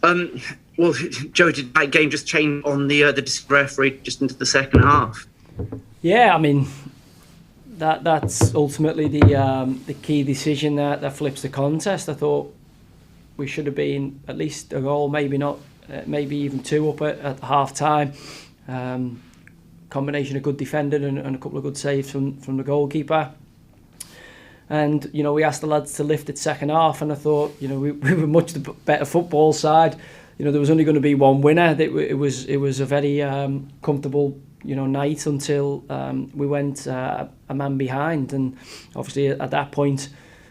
Um, well, Joe, did that game just change on the referee just into the second half? Yeah, I mean that's ultimately the key decision that flips the contest. I thought we should have been at least a goal, maybe not, maybe even two up at half time. Combination of good defending and a couple of good saves from the goalkeeper. And, we asked the lads to lift it second half, and I thought, we were much the better football side. There was only going to be one winner. It was a very comfortable, night until we went a man behind. And obviously at that point,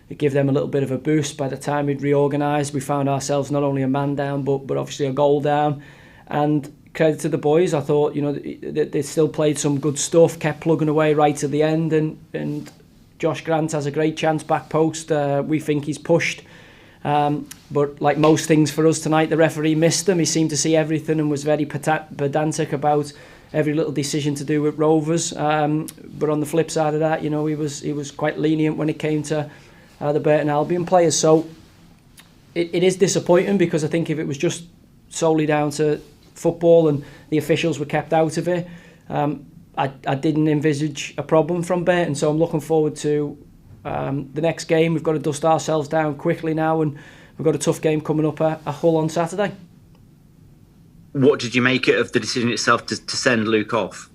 it gave them a little bit of a boost. By the time we'd reorganised, we found ourselves not only a man down, but obviously a goal down. And credit to the boys, I thought, they still played some good stuff, kept plugging away right to the end, and Josh Grant has a great chance back post. We think he's pushed. But like most things for us tonight, the referee missed them. He seemed to see everything and was very pedantic about every little decision to do with Rovers. But on the flip side of that, he was quite lenient when it came to the Burton Albion players. So it is disappointing, because I think if it was just solely down to football and the officials were kept out of it, I didn't envisage a problem from Barton. So I'm looking forward to the next game. We've got to dust ourselves down quickly now, and we've got a tough game coming up at Hull on Saturday. What did you make it of the decision itself to send Luke off?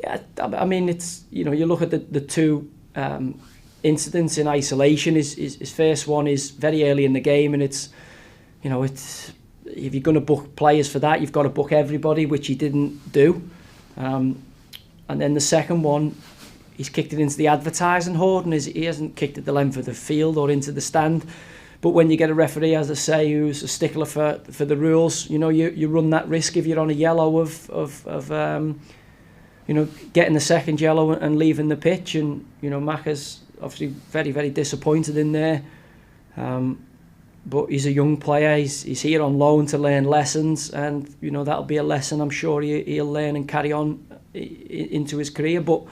Yeah, I mean, it's, you look at the two incidents in isolation. His first one is very early in the game, and it's if you're going to book players for that, you've got to book everybody, which he didn't do. And then the second one, he's kicked it into the advertising hoard, and he hasn't kicked it the length of the field or into the stand. But when you get a referee, as I say, who's a stickler for the rules, you run that risk if you're on a yellow of getting the second yellow and leaving the pitch. And Macca's obviously very, very disappointed in there. But he's a young player. He's here on loan to learn lessons, and that'll be a lesson I'm sure he'll learn and carry on into his career. But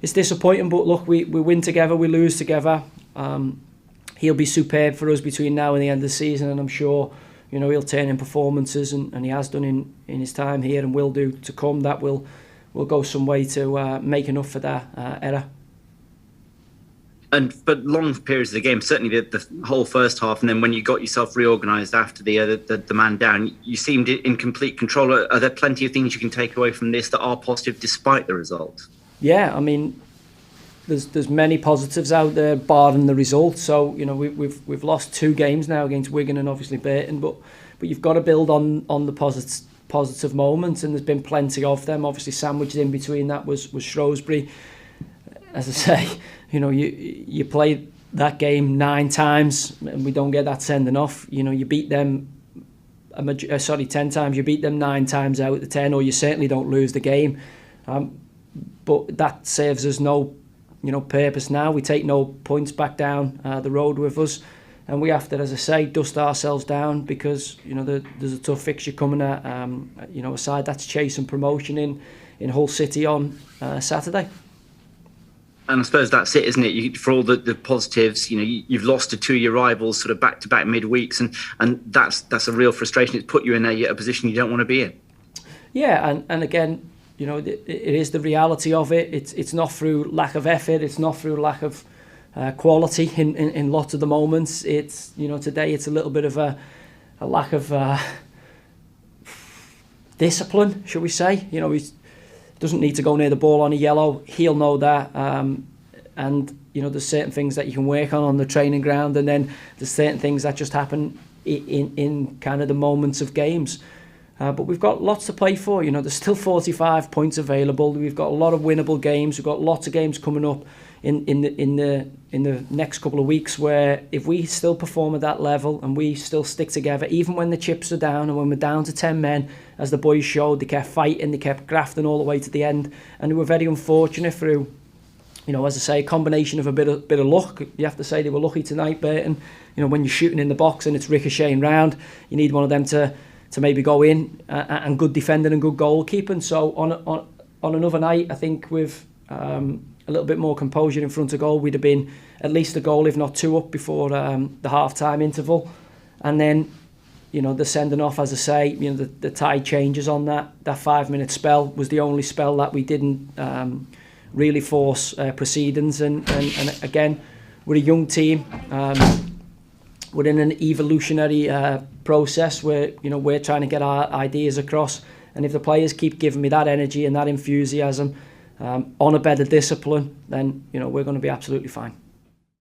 it's disappointing. But look, we win together, we lose together. He'll be superb for us between now and the end of the season, and I'm sure he'll turn in performances, and he has done in his time here, and will do to come. That will go some way to making up for that error. And for long periods of the game, certainly the whole first half, and then when you got yourself reorganised after the man down, you seemed in complete control. Are there plenty of things you can take away from this that are positive despite the result? Yeah, I mean, there's many positives out there, barring the result. So we've lost 2 games now against Wigan and obviously Burton, but you've got to build on the positive moments, and there's been plenty of them. Obviously, sandwiched in between that was Shrewsbury. As I say, you play that game 9 times and we don't get that sending off. You beat them 10 times. You beat them 9 times out of the 10, or you certainly don't lose the game. But that serves us no purpose now. We take no points back down the road with us, and we have to, as I say, dust ourselves down, because there's a tough fixture coming at a side that's chasing promotion in Hull City on Saturday. And I suppose that's it, isn't it? For all the positives, you've lost to 2 of your rivals sort of back-to-back midweeks, and that's a real frustration. It's put you in a position you don't want to be in. Yeah, and again, it is the reality of it. It's not through lack of effort. It's not through lack of quality in lots of the moments. It's today it's a little bit of a lack of discipline, shall we say? He's doesn't need to go near the ball on a yellow. He'll know that. And there's certain things that you can work on the training ground, and then there's certain things that just happen in kind of the moments of games. But we've got lots to play for. There's still 45 points available. We've got a lot of winnable games. We've got lots of games coming up in the next couple of weeks, where if we still perform at that level and we still stick together, even when the chips are down and when we're down to 10 men, as the boys showed, they kept fighting, they kept grafting all the way to the end, and they were very unfortunate through, as I say, a combination of a bit of luck. You have to say they were lucky tonight, Burton. When you're shooting in the box and it's ricocheting round, you need one of them to maybe go in, and good defending and good goalkeeping. So on another night, I think with a little bit more composure in front of goal, we'd have been at least a goal, if not 2 up before the half-time interval. And then the sending off, as I say, the tide changes on that 5-minute spell was the only spell that we didn't really force proceedings. And again, we're a young team. We're in an evolutionary process where we're trying to get our ideas across. And if the players keep giving me that energy and that enthusiasm on a better discipline, then we're going to be absolutely fine.